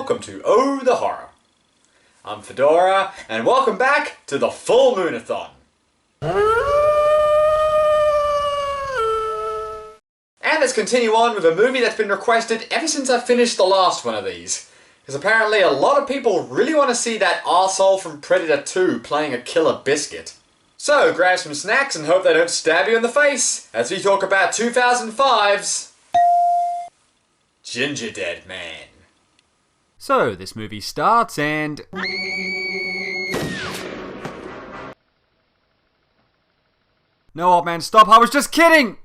welcome to Oh the Horror. I'm Fedora, and welcome back to the Full Moonathon. And let's continue on with a movie that's been requested ever since I finished the last one of these. Because apparently a lot of people really want to see that arsehole from Predator 2 playing a killer biscuit. So grab some snacks and hope they don't stab you in the face as we talk about 2005's Gingerdead Man. So this movie starts and... No, old man, stop, I was just kidding!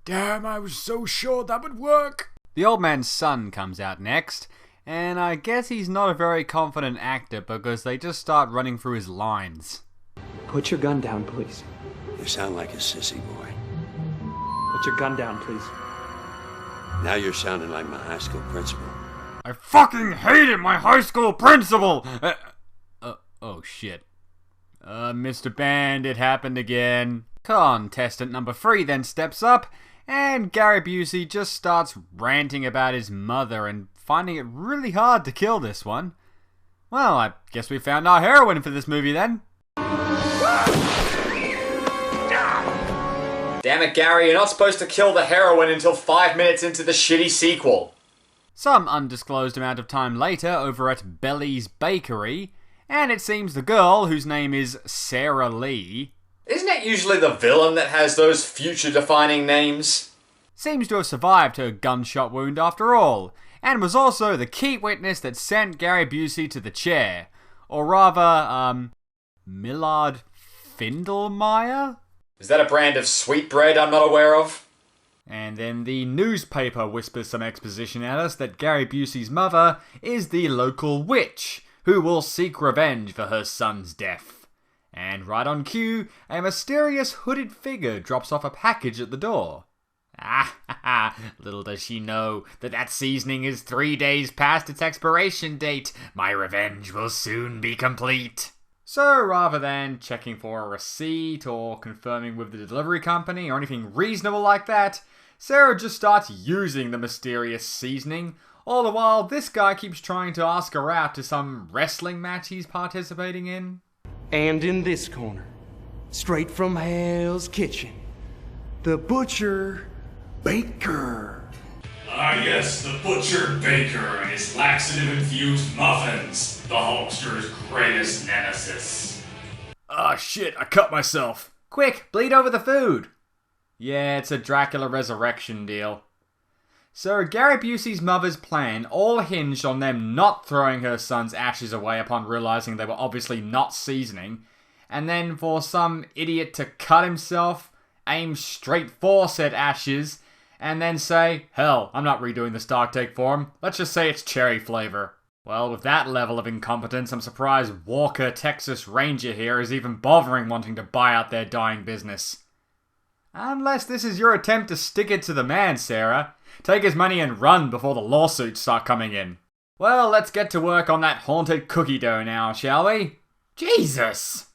Damn, I was so sure that would work! The old man's son comes out next, and I guess he's not a very confident actor because they just start running through his lines. Put your gun down, please. You sound like a sissy boy. Put your gun down, please. Now you're sounding like my high school principal. I fucking hated my high school principal! Oh shit. Mr. Band, it happened again. Contestant number 3 then steps up, and Gary Busey just starts ranting about his mother and finding it really hard to kill this one. Well, I guess we found our heroine for this movie then. Damn it, Gary, you're not supposed to kill the heroine until 5 minutes into the shitty sequel. Some undisclosed amount of time later over at Belly's Bakery, and it seems the girl, whose name is Sarah Lee... Isn't it usually the villain that has those future-defining names? Seems to have survived her gunshot wound after all, and was also the key witness that sent Gary Busey to the chair. Or rather, Millard Findelmeyer? Is that a brand of sweetbread I'm not aware of? And then the newspaper whispers some exposition at us that Gary Busey's mother is the local witch, who will seek revenge for her son's death. And right on cue, a mysterious hooded figure drops off a package at the door. Ah, little does she know that that seasoning is 3 days past its expiration date. My revenge will soon be complete. So rather than checking for a receipt or confirming with the delivery company or anything reasonable like that, Sarah just starts using the mysterious seasoning, all the while this guy keeps trying to ask her out to some wrestling match he's participating in. And in this corner, straight from Hell's Kitchen, the Butcher Baker. Ah yes, the Butcher Baker and his laxative-infused muffins, the Hulkster's greatest nemesis. Ah shit, I cut myself. Quick, bleed over the food. Yeah, it's a Dracula resurrection deal. So Gary Busey's mother's plan all hinged on them not throwing her son's ashes away upon realizing they were obviously not seasoning, and then for some idiot to cut himself, aim straight for said ashes, and then say, hell, I'm not redoing the stock take for him, let's just say it's cherry flavor. Well, with that level of incompetence, I'm surprised Walker, Texas Ranger here is even bothering wanting to buy out their dying business. Unless this is your attempt to stick it to the man, Sarah. Take his money and run before the lawsuits start coming in. Well, let's get to work on that haunted cookie dough now, shall we? Jesus!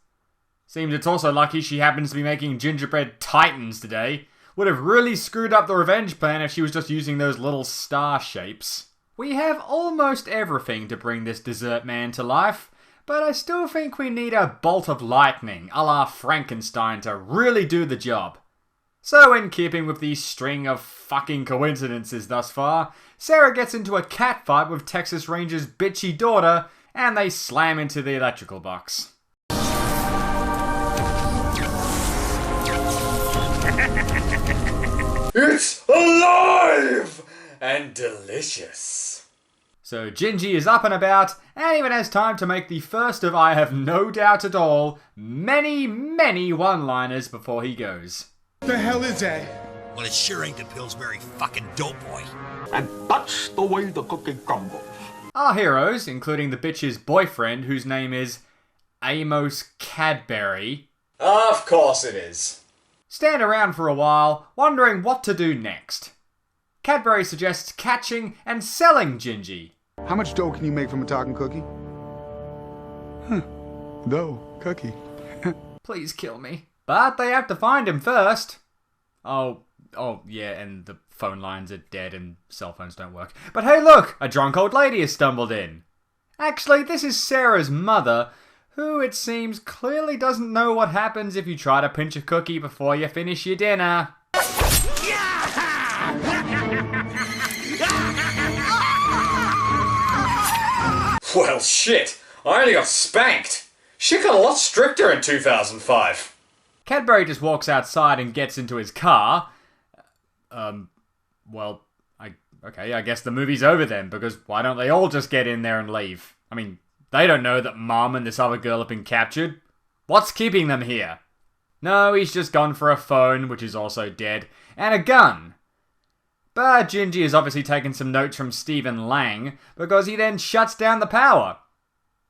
Seems it's also lucky she happens to be making gingerbread titans today. Would have really screwed up the revenge plan if she was just using those little star shapes. We have almost everything to bring this dessert man to life, but I still think we need a bolt of lightning, a la Frankenstein, to really do the job. So in keeping with the string of fucking coincidences thus far, Sarah gets into a catfight with Texas Ranger's bitchy daughter, and they slam into the electrical box. It's alive and delicious. So Gingi is up and about, and even has time to make the first of, I have no doubt at all, many one-liners before he goes. The hell is that? Well, it sure ain't the Pillsbury fucking dope boy. And that's the way the cookie crumbles. Our heroes, including the bitch's boyfriend, whose name is Amos Cadbury, Of course it is. stand around for a while, wondering what to do next. Cadbury suggests catching and selling Gingi. How much dough can you make from a talking cookie? Dough, cookie. Please kill me. But they have to find him first. Oh, Oh, yeah, and the phone lines are dead and cell phones don't work. But hey, look! A drunk old lady has stumbled in. Actually, this is Sarah's mother, who it seems clearly doesn't know what happens if you try to pinch a cookie before you finish your dinner. Well, shit. I only got spanked. Shit got a lot stricter in 2005. Cadbury just walks outside and gets into his car. I guess the movie's over then, because why don't they all just get in there and leave? I mean, they don't know that Mom and this other girl have been captured. What's keeping them here? No, he's just gone for a phone, which is also dead, and a gun. But Gingi has obviously taken some notes from Stephen Lang, because he then shuts down the power.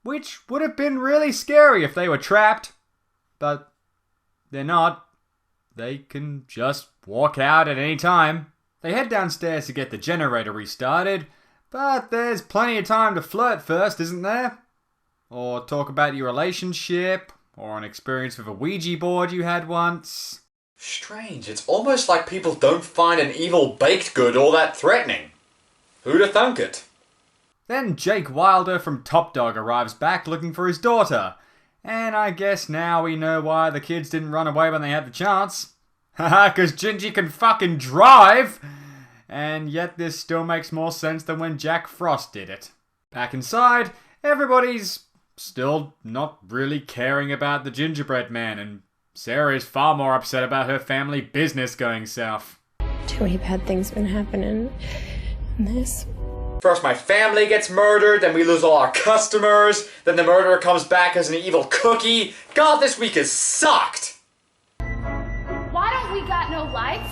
Which would have been really scary if they were trapped. But they're not. They can just walk out at any time. They head downstairs to get the generator restarted, but there's plenty of time to flirt first, isn't there? Or talk about your relationship, or an experience with a Ouija board you had once. Strange, it's almost like people don't find an evil baked good all that threatening. Who'd have thunk it? Then Jake Wilder from Top Dog arrives back looking for his daughter. And I guess now we know why the kids didn't run away when they had the chance. Haha, cause Gingi can fucking drive! And yet this still makes more sense than when Jack Frost did it. Back inside, everybody's still not really caring about the Gingerdead Man, and Sarah is far more upset about her family business going south. Too many bad things been happening in this. First my family gets murdered, then we lose all our customers, then the murderer comes back as an evil cookie. God, this week has sucked! Why don't we got no lights?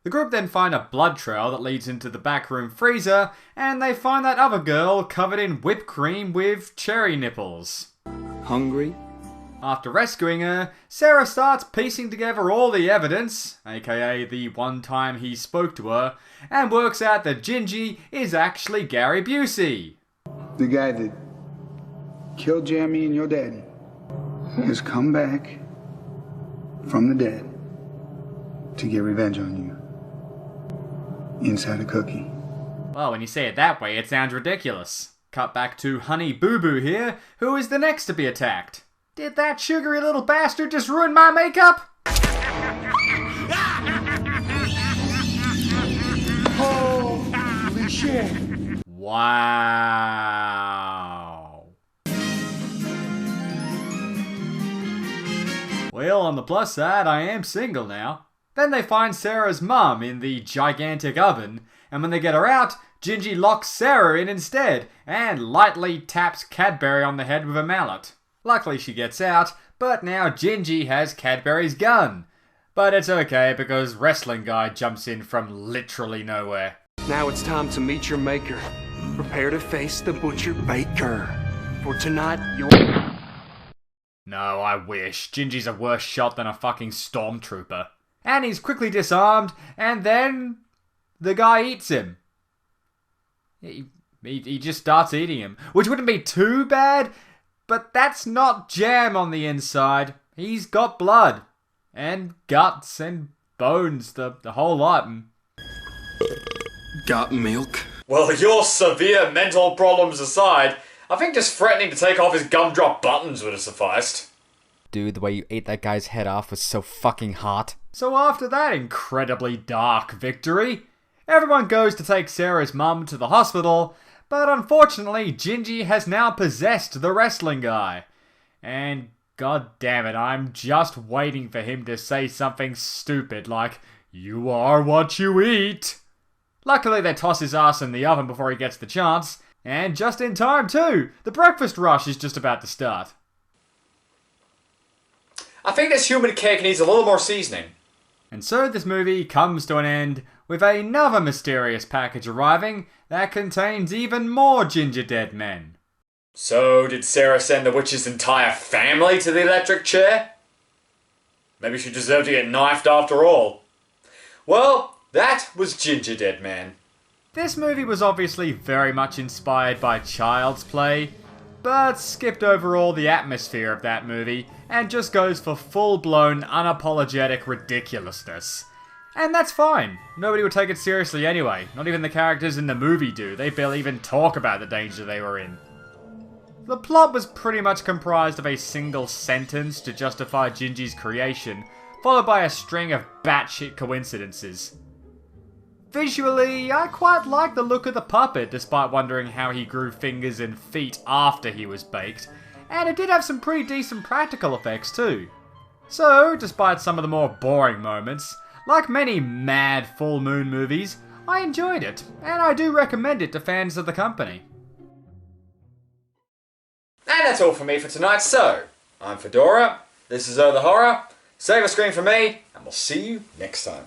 The group then find a blood trail that leads into the backroom freezer, and they find that other girl covered in whipped cream with cherry nipples. Hungry? After rescuing her, Sarah starts piecing together all the evidence, aka the one time he spoke to her, and works out that Gingi is actually Gary Busey. The guy that killed Jeremy and your daddy has come back from the dead to get revenge on you. Inside a cookie. Well, when you say it that way, it sounds ridiculous. Cut back to Honey Boo Boo here, who is the next to be attacked. Did that sugary little bastard just ruin my makeup? Holy shit! Wow. Well, on the plus side, I am single now. Then they find Sarah's mum in the gigantic oven, and when they get her out, Gingi locks Sarah in instead, and lightly taps Cadbury on the head with a mallet. Luckily she gets out, but now Gingi has Cadbury's gun. But it's okay because Wrestling Guy jumps in from literally nowhere. Now it's time to meet your maker. Prepare to face the Butcher Baker. For tonight, you're... No, I wish. Gingi's a worse shot than a fucking stormtrooper. And he's quickly disarmed, and then the guy eats him. He just starts eating him, which wouldn't be too bad, but that's not jam on the inside. He's got blood, and guts, and bones, the whole lot. Got milk? Well, your severe mental problems aside, I think just threatening to take off his gumdrop buttons would have sufficed. Dude, the way you ate that guy's head off was so fucking hot. So after that incredibly dark victory, everyone goes to take Sarah's mum to the hospital, but unfortunately Gingi has now possessed the wrestling guy. And god damn it, I'm just waiting for him to say something stupid like, "You are what you eat." Luckily they toss his ass in the oven before he gets the chance, and just in time too. The breakfast rush is just about to start. I think this human cake needs a little more seasoning. And so this movie comes to an end with another mysterious package arriving that contains even more Gingerdead Men. So, did Sarah send the witch's entire family to the electric chair? Maybe she deserved to get knifed after all. Well, that was Gingerdead Man. This movie was obviously very much inspired by Child's Play, but skipped over all the atmosphere of that movie and just goes for full-blown, unapologetic ridiculousness. And that's fine. Nobody would take it seriously anyway. Not even the characters in the movie do. They barely even talk about the danger they were in. The plot was pretty much comprised of a single sentence to justify Gingi's creation, followed by a string of batshit coincidences. Visually, I quite like the look of the puppet, despite wondering how he grew fingers and feet after he was baked, and it did have some pretty decent practical effects too. So, despite some of the more boring moments, like many mad full moon movies, I enjoyed it, and I do recommend it to fans of the company. And that's all from me for tonight, so, I'm Fedora, this is Oh the Horror, save a screen for me, and we'll see you next time.